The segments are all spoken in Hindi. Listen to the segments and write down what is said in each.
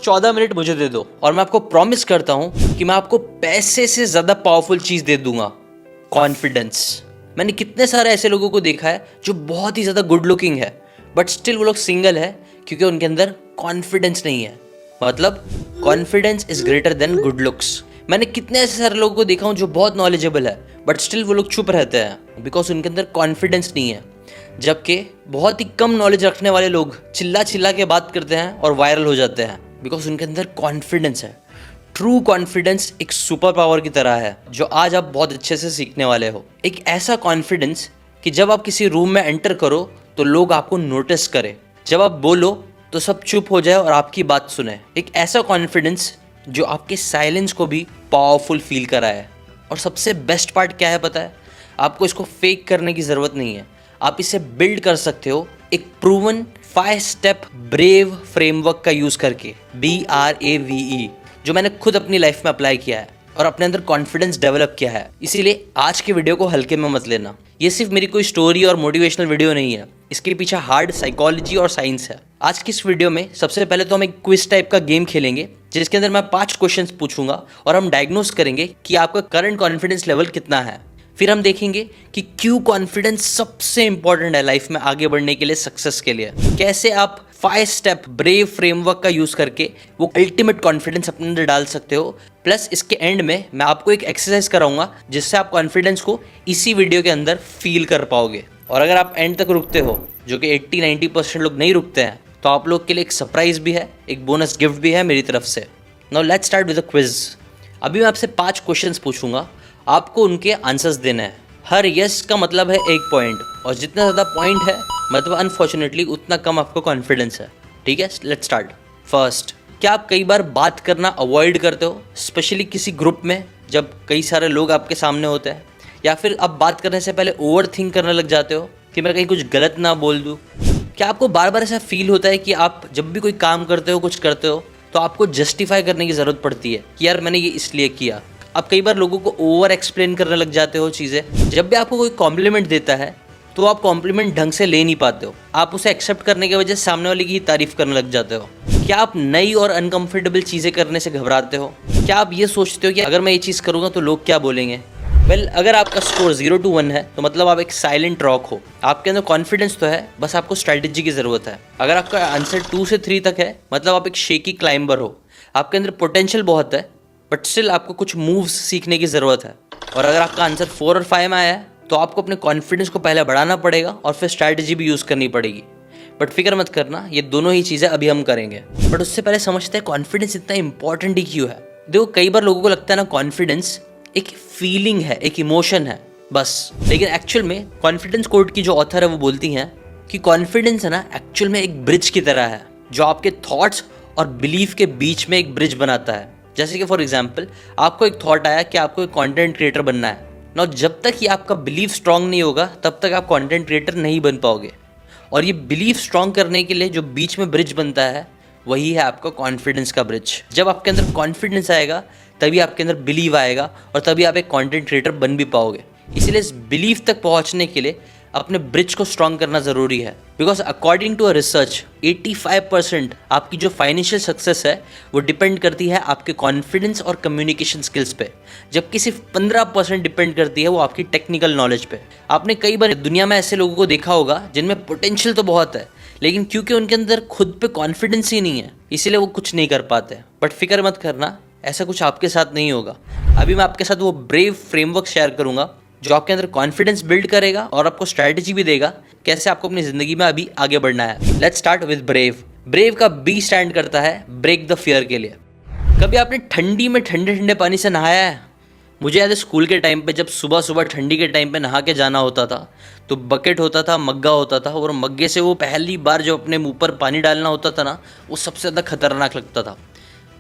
14 मिनट मुझे दे दो और मैं आपको प्रॉमिस करता हूं कि मैं आपको पैसे से ज्यादा पावरफुल चीज दे दूंगा, कॉन्फिडेंस। मैंने कितने सारे ऐसे लोगों को देखा है जो बहुत ही ज्यादा गुड लुकिंग है बट स्टिल वो लोग सिंगल है क्योंकि उनके अंदर कॉन्फिडेंस नहीं है। मतलब confidence is greater than good looks. मैंने कितने ऐसे सारे लोगों को देखा हूं जो बहुत नॉलेजेबल है बट स्टिल वो लोग चुप रहते हैं बिकॉज उनके अंदर कॉन्फिडेंस नहीं है। जबकि बहुत ही कम नॉलेज रखने वाले लोग चिल्ला चिल्ला के बात करते हैं और वायरल हो जाते हैं बिकॉज उनके अंदर कॉन्फिडेंस है। ट्रू कॉन्फिडेंस एक सुपर पावर की तरह है जो आज आप बहुत अच्छे से सीखने वाले हो। एक ऐसा कॉन्फिडेंस कि जब आप किसी रूम में एंटर करो तो लोग आपको नोटिस करें, जब आप बोलो तो सब चुप हो जाए और आपकी बात सुने। एक ऐसा कॉन्फिडेंस जो आपके साइलेंस को भी पावरफुल फील कराए। और सबसे बेस्ट पार्ट क्या है पता है? आपको इसको फेक करने की ज़रूरत नहीं है, आप इसे बिल्ड कर सकते हो एक प्रूवन 5 स्टेप ब्रेव फ्रेमवर्क का यूज़ करके, BRAVE, जो मैंने खुद अपनी लाइफ में अप्लाई किया है और अपने अंदर कॉन्फिडेंस डेवलप किया है। इसीलिए आज के वीडियो को हल्के में मत लेना। ये सिर्फ मेरी कोई स्टोरी और मोटिवेशनल वीडियो नहीं है, इसके पीछे हार्ड साइकोलॉजी और साइंस है। आज की इस वीडियो में सबसे पहले तो हम एक क्विज टाइप का गेम खेलेंगे जिसके अंदर मैं 5 क्वेश्चंस पूछूंगा और हम डायग्नोस करेंगे कि आपका करंट कॉन्फिडेंस लेवल कितना है। फिर हम देखेंगे कि क्यों कॉन्फिडेंस सबसे इंपॉर्टेंट है लाइफ में आगे बढ़ने के लिए, सक्सेस के लिए। कैसे आप 5 स्टेप ब्रेव फ्रेमवर्क का यूज करके वो अल्टीमेट कॉन्फिडेंस अपने अंदर डाल सकते हो। प्लस इसके एंड में मैं आपको एक एक्सरसाइज कराऊंगा जिससे आप कॉन्फिडेंस को इसी वीडियो के अंदर फील कर पाओगे। और अगर आप एंड तक रुकते हो, जो कि 80-90% लोग नहीं रुकते हैं, तो आप लोग के लिए एक सरप्राइज भी है, एक बोनस गिफ्ट भी है मेरी तरफ से। Now let's start with a quiz. अभी मैं आपसे 5 क्वेश्चंस पूछूंगा, आपको उनके आंसर्स देना है। हर यस का मतलब है 1 पॉइंट और जितना ज़्यादा पॉइंट है मतलब अनफॉर्चुनेटली उतना कम आपको कॉन्फिडेंस है। ठीक है, लेट्स स्टार्ट। फर्स्ट, क्या आप कई बार बात करना अवॉइड करते हो, स्पेशली किसी ग्रुप में जब कई सारे लोग आपके सामने होते हैं, या फिर आप बात करने से पहले ओवर थिंक करने लग जाते हो कि मैं कहीं कुछ गलत ना बोल दूँ? क्या आपको बार बार ऐसा फील होता है कि आप जब भी कोई काम करते हो, कुछ करते हो, तो आपको जस्टिफाई करने की ज़रूरत पड़ती है कि यार मैंने ये इसलिए किया? आप कई बार लोगों को ओवर एक्सप्लेन करने लग जाते हो चीज़ें। जब भी आपको कोई कॉम्प्लीमेंट देता है तो आप कॉम्प्लीमेंट ढंग से ले नहीं पाते हो, आप उसे एक्सेप्ट करने की वजह से सामने वाले की ही तारीफ करने लग जाते हो। क्या आप नई और अनकंफर्टेबल चीज़ें करने से घबराते हो? क्या आप ये सोचते हो कि अगर मैं ये चीज़ करूँगा तो लोग क्या बोलेंगे? अगर आपका स्कोर 0 to 1 है तो मतलब आप एक साइलेंट रॉक हो। आपके अंदर कॉन्फिडेंस तो है, बस आपको स्ट्रैटेजी की ज़रूरत है। अगर आपका आंसर 2 से 3 तक है मतलब आप एक शेकी क्लाइंबर हो। आपके अंदर पोटेंशियल बहुत है बट स्टिल आपको कुछ मूव्स सीखने की ज़रूरत है। और अगर आपका आंसर 4 और 5 में आया है तो आपको अपने कॉन्फिडेंस को पहले बढ़ाना पड़ेगा और फिर स्ट्रैटेजी भी यूज़ करनी पड़ेगी। बट फिक्र मत करना, ये दोनों ही चीज़ें अभी हम करेंगे। बट उससे पहले समझते हैं कॉन्फिडेंस इतना इंपॉर्टेंट ही क्यों है। देखो, कई बार लोगों को लगता है ना कॉन्फिडेंस एक फीलिंग है, एक इमोशन है बस। लेकिन एक्चुअल में कॉन्फिडेंस कोड की जो ऑथर है वो बोलती हैं कि कॉन्फिडेंस है ना एक्चुअल में एक ब्रिज की तरह है जो आपके थॉट्स और बिलीफ के बीच में एक ब्रिज बनाता है। जैसे कि फॉर एग्जाम्पल, आपको एक थॉट आया कि आपको एक कंटेंट क्रिएटर बनना है ना, जब तक ये आपका बिलीफ स्ट्रांग नहीं होगा तब तक आप कंटेंट क्रिएटर नहीं बन पाओगे। और ये बिलीफ स्ट्रांग करने के लिए जो बीच में ब्रिज बनता है वही है आपका कॉन्फिडेंस का ब्रिज। जब आपके अंदर कॉन्फिडेंस आएगा तभी आपके अंदर बिलीव आएगा और तभी आप एक कंटेंट क्रिएटर बन भी पाओगे। इसीलिए इस बिलीफ तक पहुंचने के लिए अपने ब्रिज को स्ट्रांग करना ज़रूरी है। Because according to a research 85% आपकी जो फाइनेंशियल सक्सेस है वो डिपेंड करती है आपके कॉन्फिडेंस और कम्युनिकेशन स्किल्स पे, जबकि सिर्फ 15% डिपेंड करती है वो आपकी टेक्निकल नॉलेज पे। आपने कई बार दुनिया में ऐसे लोगों को देखा होगा जिनमें पोटेंशियल तो बहुत है लेकिन क्योंकि उनके अंदर खुद पे कॉन्फिडेंस ही नहीं है इसीलिए वो कुछ नहीं कर पाते। बट फिक्र मत करना, ऐसा कुछ आपके साथ नहीं होगा। अभी मैं आपके साथ वो ब्रेव फ्रेमवर्क शेयर करूंगा जो आपके अंदर कॉन्फिडेंस बिल्ड करेगा और आपको स्ट्रैटेजी भी देगा कैसे आपको अपनी ज़िंदगी में अभी आगे बढ़ना है। Let's start with brave. Brave का B स्टैंड करता है ब्रेक द फियर के लिए। कभी आपने ठंडी में ठंडे ठंडे पानी से नहाया है? मुझे याद है स्कूल के टाइम पे जब सुबह सुबह ठंडी के टाइम पे नहा के जाना होता था तो बकेट होता था, मग्गा होता था, और मग्गे से वो पहली बार जो अपने मुँह पर पानी डालना होता था ना, वो सबसे ज़्यादा खतरनाक लगता था।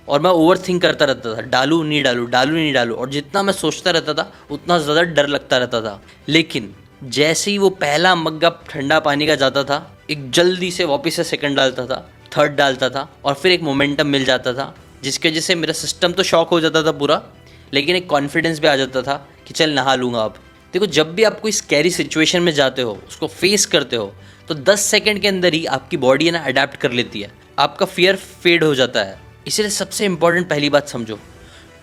और मैं ओवर थिंक करता रहता था, डालूँ नहीं डालूँ, डालूँ नहीं डालूँ, और जितना मैं सोचता रहता था उतना ज़्यादा डर लगता रहता था। लेकिन जैसे ही वो पहला मग्गा ठंडा पानी का जाता था, एक जल्दी से वापस से सेकंड डालता था, थर्ड डालता था, और फिर एक मोमेंटम मिल जाता था जिसकी वजह से मेरा सिस्टम तो शॉक हो जाता था पूरा, लेकिन एक कॉन्फिडेंस भी आ जाता था कि चल नहा लूँगा अब। देखो, जब भी आप कोई स्कैरी सिचुएशन में जाते हो, उसको फेस करते हो, तो 10 सेकंड के अंदर ही आपकी बॉडी है ना अडेप्ट कर लेती है, आपका फियर फेड हो जाता है। इसलिए सबसे इम्पोर्टेंट पहली बात समझो,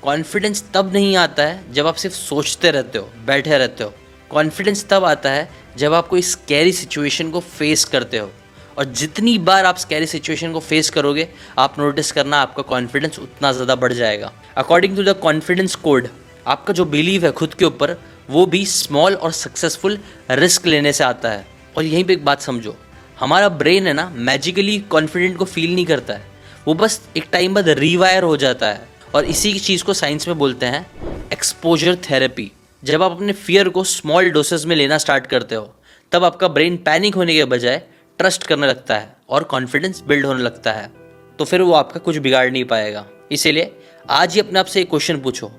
कॉन्फिडेंस तब नहीं आता है जब आप सिर्फ सोचते रहते हो, बैठे रहते हो। कॉन्फिडेंस तब आता है जब आप कोई स्कैरी सिचुएशन को फेस करते हो, और जितनी बार आप स्कैरी सिचुएशन को फेस करोगे, आप नोटिस करना आपका कॉन्फिडेंस उतना ज़्यादा बढ़ जाएगा। According to the confidence code, आपका जो बिलीव है खुद के ऊपर, वो भी स्मॉल और सक्सेसफुल रिस्क लेने से आता है। और यहीं पे एक बात समझो, हमारा ब्रेन है ना, मैजिकली कॉन्फिडेंट को फील नहीं करता है, वो बस एक टाइम बाद रीवायर हो जाता है। और इसी चीज़ को साइंस में बोलते हैं एक्सपोजर थेरेपी। जब आप अपने फियर को स्मॉल डोसेस में लेना स्टार्ट करते हो, तब आपका ब्रेन पैनिक होने के बजाय ट्रस्ट करने लगता है और कॉन्फिडेंस बिल्ड होने लगता है। तो फिर वो आपका कुछ बिगाड़ नहीं पाएगा। इसीलिए आज ही अपने आप से एक क्वेश्चन पूछो,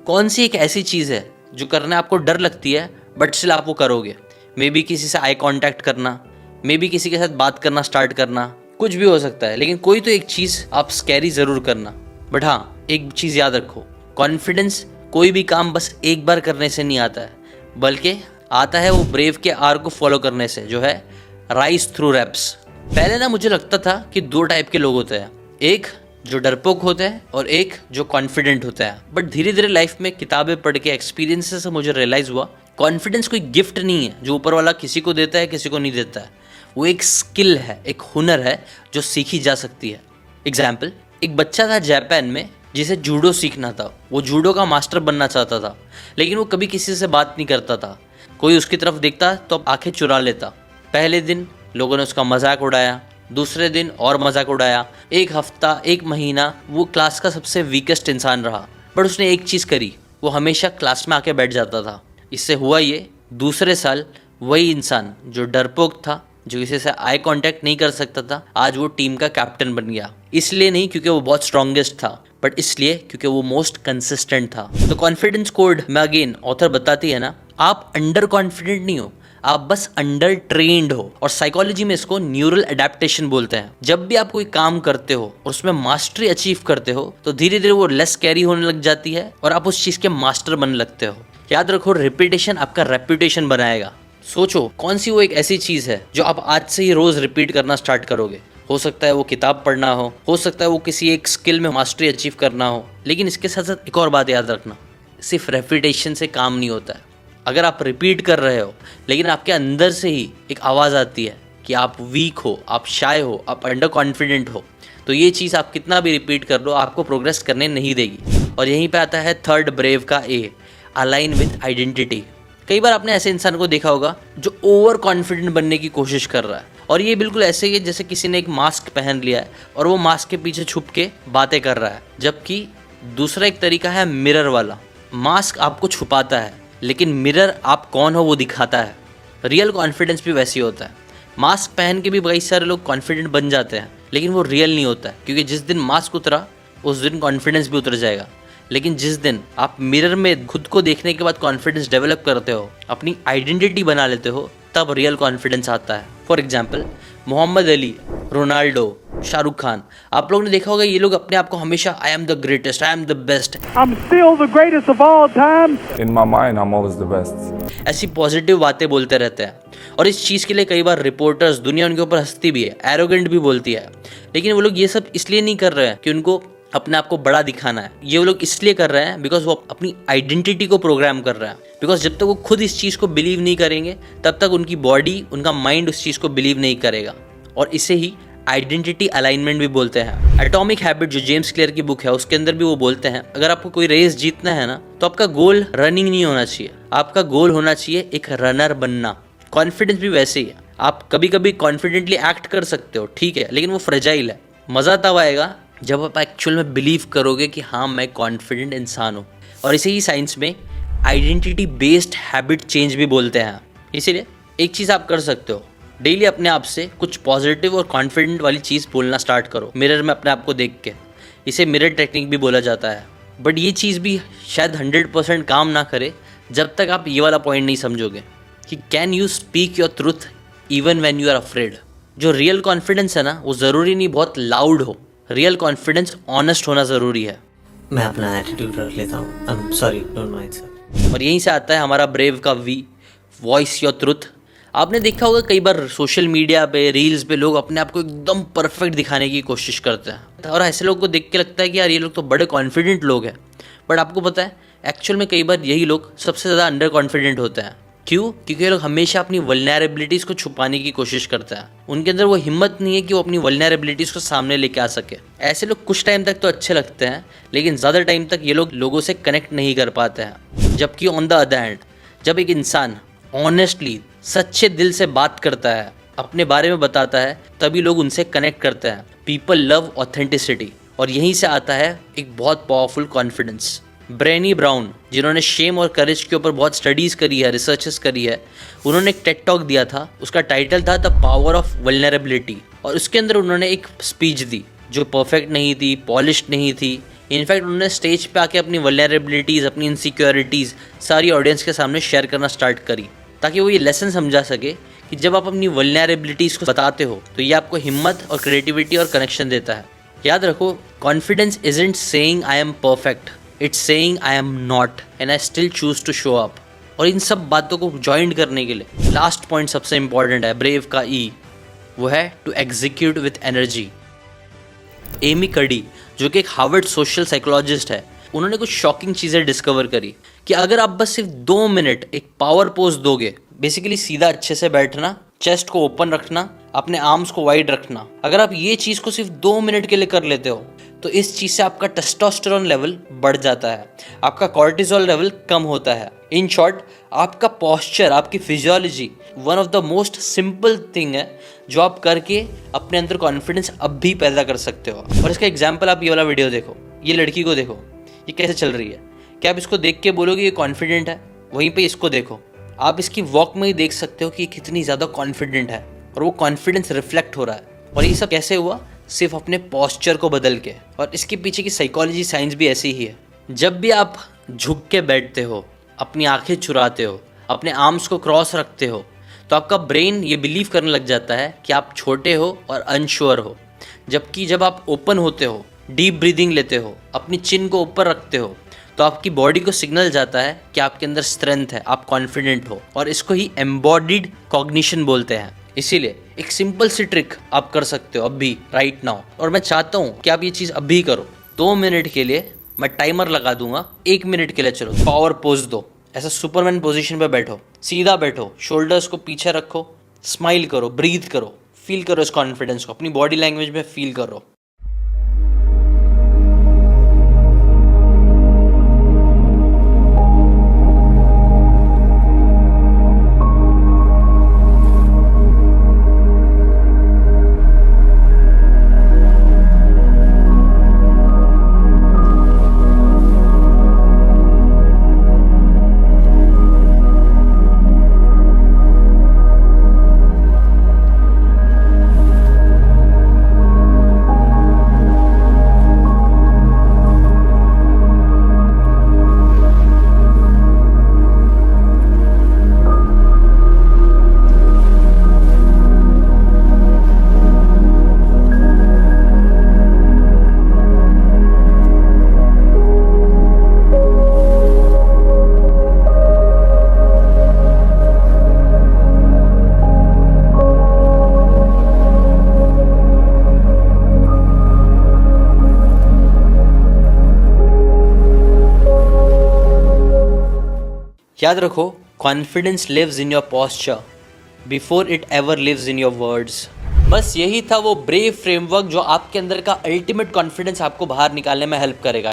कौन सी एक ऐसी चीज़ है जो करने आपको डर लगती है बट स्टिल आप वो करोगे? मे बी किसी से आई कांटेक्ट करना, मे बी किसी के साथ बात करना स्टार्ट करना, कुछ भी हो सकता है, लेकिन कोई तो एक चीज़ आप स्कैरी ज़रूर करना। बट हाँ, एक चीज़ याद रखो, कॉन्फिडेंस कोई भी काम बस एक बार करने से नहीं आता है, बल्कि आता है वो ब्रेव के आर को फॉलो करने से, जो है राइज थ्रू रैप्स। पहले ना मुझे लगता था कि दो टाइप के लोग होते हैं, एक जो डरपोक होते हैं और एक जो कॉन्फिडेंट होता है। बट धीरे धीरे लाइफ में किताबें पढ़ के, एक्सपीरियंसेस से मुझे रियलाइज़ हुआ, कॉन्फिडेंस कोई गिफ्ट नहीं है जो ऊपर वाला किसी को देता है किसी को नहीं देता है। वो एक स्किल है, एक हुनर है जो सीखी जा सकती है। एग्जाम्पल, एक बच्चा था जापान में जिसे जूडो सीखना था। वो जूडो का मास्टर बनना चाहता था, लेकिन वो कभी किसी से बात नहीं करता था। कोई उसकी तरफ देखता तो आंखें चुरा लेता। पहले दिन लोगों ने उसका मजाक उड़ाया, दूसरे दिन और मजाक उड़ाया, एक हफ्ता, एक महीना वो क्लास का सबसे वीकेस्ट इंसान रहा। बट उसने एक चीज़ करी, वो हमेशा क्लास में आके बैठ जाता था। इससे हुआ ये, दूसरे साल वही इंसान जो डरपोक था, जो किसी से आई कांटेक्ट नहीं कर सकता था, आज वो टीम का कैप्टन बन गया। इसलिए नहीं क्योंकि वो बहुत स्ट्रॉन्गेस्ट था, बट इसलिए क्योंकि वो मोस्ट कंसिस्टेंट था। तो कॉन्फिडेंस कोड में अगेन ऑथर बताती है ना, आप अंडर कॉन्फिडेंट नहीं हो, आप बस अंडर ट्रेन्ड हो। और साइकोलॉजी में इसको न्यूरल अडेप्टेशन बोलते हैं। जब भी आप कोई काम करते हो और उसमें मास्टरी अचीव करते हो, तो धीरे धीरे वो लेस कैरी होने लग जाती है और आप उस चीज के मास्टर बनने लगते हो। याद रखो, रिपीटेशन आपका रेपुटेशन बनाएगा। सोचो, कौन सी वो एक ऐसी चीज है जो आप आज से ही रोज रिपीट करना स्टार्ट करोगे? हो सकता है वो किताब पढ़ना हो सकता है वो किसी एक स्किल में मास्टरी अचीव करना हो। लेकिन इसके साथ साथ एक और बात याद रखना, सिर्फ रेपुटेशन से काम नहीं होता है। अगर आप रिपीट कर रहे हो, लेकिन आपके अंदर से ही एक आवाज़ आती है कि आप वीक हो, आप शाय हो, आप अंडर कॉन्फिडेंट हो, तो ये चीज़ आप कितना भी रिपीट कर लो, आपको प्रोग्रेस करने नहीं देगी। और यहीं पे आता है थर्ड ब्रेव का ए, अलाइन विथ आइडेंटिटी। कई बार आपने ऐसे इंसान को देखा होगा जो ओवर कॉन्फिडेंट बनने की कोशिश कर रहा है, और ये बिल्कुल ऐसे ही है जैसे किसी ने एक मास्क पहन लिया है और वो मास्क के पीछे छुप के बातें कर रहा है। जबकि दूसरा एक तरीका है मिरर वाला। मास्क आपको छुपाता है, लेकिन मिरर आप कौन हो वो दिखाता है। रियल कॉन्फिडेंस भी वैसे ही होता है। मास्क पहन के भी कई सारे लोग कॉन्फिडेंट बन जाते हैं, लेकिन वो रियल नहीं होता है, क्योंकि जिस दिन मास्क उतरा उस दिन कॉन्फिडेंस भी उतर जाएगा। लेकिन जिस दिन आप मिरर में खुद को देखने के बाद कॉन्फिडेंस डेवलप करते हो, अपनी आइडेंटिटी बना लेते हो, तब रियल कॉन्फिडेंस आता है। For example, Muhammad Ali, Ronaldo, Shahrukh Khan, आप लोगों ने देखा होगा, ये लोग अपने आप को हमेशा I am the greatest, I am the best, I'm still the greatest of all time. In my mind, I'm always the best. ऐसी पॉजिटिव बातें बोलते रहते हैं। और इस चीज़ के लिए कई बार रिपोर्टर्स, दुनिया उनके ऊपर हंसती भी है, एरोगेंट भी बोलती है। लेकिन वो लोग ये सब इसलिए नहीं कर रहे हैं कि उनको अपने आप को बड़ा दिखाना है। ये वो लोग इसलिए कर रहे हैं बिकॉज वो अपनी आइडेंटिटी को प्रोग्राम कर रहे हैं। बिकॉज जब तक वो खुद इस चीज़ को बिलीव नहीं करेंगे, तब तक उनकी बॉडी, उनका माइंड उस चीज़ को बिलीव नहीं करेगा। और इसे ही आइडेंटिटी अलाइनमेंट भी बोलते हैं। एटॉमिक हैबिट जो जेम्स क्लियर की बुक है, उसके अंदर भी वो बोलते हैं, अगर आपको कोई रेस जीतना है ना, तो आपका गोल रनिंग नहीं होना चाहिए, आपका गोल होना चाहिए एक रनर बनना। कॉन्फिडेंस भी वैसे ही है। आप कभी कभी कॉन्फिडेंटली एक्ट कर सकते हो, ठीक है, लेकिन वो फ्रेजाइल है। मज़ा तब आएगा जब आप एक्चुअल में बिलीव करोगे कि हाँ, मैं कॉन्फिडेंट इंसान हूँ। और इसे ही साइंस में आइडेंटिटी बेस्ड हैबिट चेंज भी बोलते हैं। इसीलिए एक चीज़ आप कर सकते हो, डेली अपने आप से कुछ पॉजिटिव और कॉन्फिडेंट वाली चीज़ बोलना स्टार्ट करो, मिरर में अपने आप को देख के। इसे मिरर टेक्निक भी बोला जाता है। बट ये चीज़ भी शायद 100% काम ना करे जब तक आप ये वाला पॉइंट नहीं समझोगे कि can you speak your truth even when you are afraid. जो रियल कॉन्फिडेंस है ना, वो ज़रूरी नहीं बहुत लाउड हो। रियल कॉन्फिडेंस ऑनेस्ट होना ज़रूरी है। मैं अपना एटीट्यूड रख लेता हूँ, I am sorry, don't mind sir. और यहीं से आता है हमारा ब्रेव का वी, वॉइस योर ट्रुथ, आपने देखा होगा कई बार सोशल मीडिया पे, रील्स पे लोग अपने आप को एकदम परफेक्ट दिखाने की कोशिश करते हैं और ऐसे लोगों को देख के लगता है कि यार ये लोग तो बड़े कॉन्फिडेंट लोग हैं। बट आपको पता है एक्चुअल में कई बार यही लोग सबसे ज़्यादा अंडर कॉन्फिडेंट होते हैं। क्यों? क्योंकि ये लोग हमेशा अपनी वल्नरेबिलिटीज़ को छुपाने की कोशिश करते हैं। उनके अंदर वो हिम्मत नहीं है कि वो अपनी वल्नरेबिलिटीज़ को सामने लेके आ सके। ऐसे लोग कुछ टाइम तक तो अच्छे लगते हैं, लेकिन ज़्यादा टाइम तक ये लोग लोगों से कनेक्ट नहीं कर पाते हैं। जबकि ऑन द अदर हैंड, जब एक इंसान ऑनेस्टली, सच्चे दिल से बात करता है, अपने बारे में बताता है, तभी लोग उनसे कनेक्ट करते हैं। पीपल लव ऑथेंटिसिटी, और यहीं से आता है एक बहुत पावरफुल कॉन्फिडेंस। ब्रेनी ब्राउन, जिन्होंने शेम और करेज के ऊपर बहुत स्टडीज़ करी है, रिसर्चेस करी है, उन्होंने एक टेड टॉक दिया था। उसका टाइटल था द पावर ऑफ वल्नरेबिलिटी, और उसके अंदर उन्होंने एक स्पीच दी जो परफेक्ट नहीं थी, पॉलिश्ड नहीं थी। इनफैक्ट उन्होंने स्टेज पे आके अपनी वल्नरेबिलिटीज़, अपनी इनसिक्योरिटीज़ सारी ऑडियंस के सामने शेयर करना स्टार्ट करी, ताकि वो ये लेसन समझा सके कि जब आप अपनी वल्नरेबिलिटीज़ को बताते हो तो ये आपको हिम्मत और क्रिएटिविटी और कनेक्शन देता है। याद रखो, confidence isn't saying I am perfect, it's saying I am not and I still choose to show up. और इन सब बातों को जॉइन करने के लिए लास्ट पॉइंट सबसे इंपॉर्टेंट है, ब्रेव का ई, वो है to execute with energy. Amy Cuddy, जो कि एक हार्वर्ड सोशल साइकोलॉजिस्ट है, उन्होंने कुछ शॉकिंग चीज़ें डिस्कवर करी कि अगर आप बस सिर्फ 2 मिनट एक पावर पोज दोगे, बेसिकली सीधा अच्छे से बैठना, चेस्ट को ओपन रखना, अपने आर्म्स को वाइड रखना, अगर आप ये चीज़ को सिर्फ 2 मिनट के लिए कर लेते हो तो इस चीज़ से आपका टेस्टोस्टेरोन लेवल बढ़ जाता है, आपका कॉर्टिसोल लेवल कम होता है। इन शॉर्ट, आपका पोस्चर, आपकी physiology one of the most simple thing है जो आप करके अपने अंदर कॉन्फिडेंस अब भी पैदा कर सकते हो। और इसका एग्जाम्पल आप ये वाला वीडियो देखो, ये लड़की को देखो, ये कैसे चल रही है। क्या आप इसको देख के बोलोगे ये कॉन्फिडेंट है? वहीं पे इसको देखो, आप इसकी वॉक में ही देख सकते हो कि ये कितनी ज़्यादा कॉन्फिडेंट है, और वो कॉन्फिडेंस रिफ्लेक्ट हो रहा है। और ये सब कैसे हुआ? सिर्फ अपने पोस्चर को बदल के। और इसके पीछे की साइकोलॉजी, साइंस भी ऐसी ही है। जब भी आप झुक के बैठते हो, अपनी आंखें चुराते हो, अपने आर्म्स को क्रॉस रखते हो, तो आपका ब्रेन ये बिलीव करने लग जाता है कि आप छोटे हो और अनश्योर हो। जबकि जब आप ओपन होते हो, डीप ब्रीदिंग लेते हो, अपनी चिन को ऊपर रखते हो, तो आपकी बॉडी को सिग्नल जाता है कि आपके अंदर स्ट्रेंथ है, आप कॉन्फिडेंट हो। और इसको ही एम्बॉडीड कॉग्निशन बोलते हैं। इसीलिए एक सिंपल सी ट्रिक आप कर सकते हो अभी, राइट नाउ, और मैं चाहता हूँ कि आप ये चीज़ अभी करो। 2 मिनट के लिए मैं टाइमर लगा दूंगा, 1 मिनट के लिए चलो पावर पोज दो, ऐसा सुपरमैन पोजीशन पे बैठो, सीधा बैठो, शोल्डर्स को पीछे रखो, स्माइल करो, ब्रीथ करो, फील करो इस कॉन्फिडेंस को, अपनी बॉडी लैंग्वेज में फील करो। याद रखो, confidence lives in your posture before it ever lives in your words. बस यही था वो ब्रेव फ्रेमवर्क जो आपके अंदर का अल्टीमेट कॉन्फिडेंस आपको बाहर निकालने में हेल्प करेगा।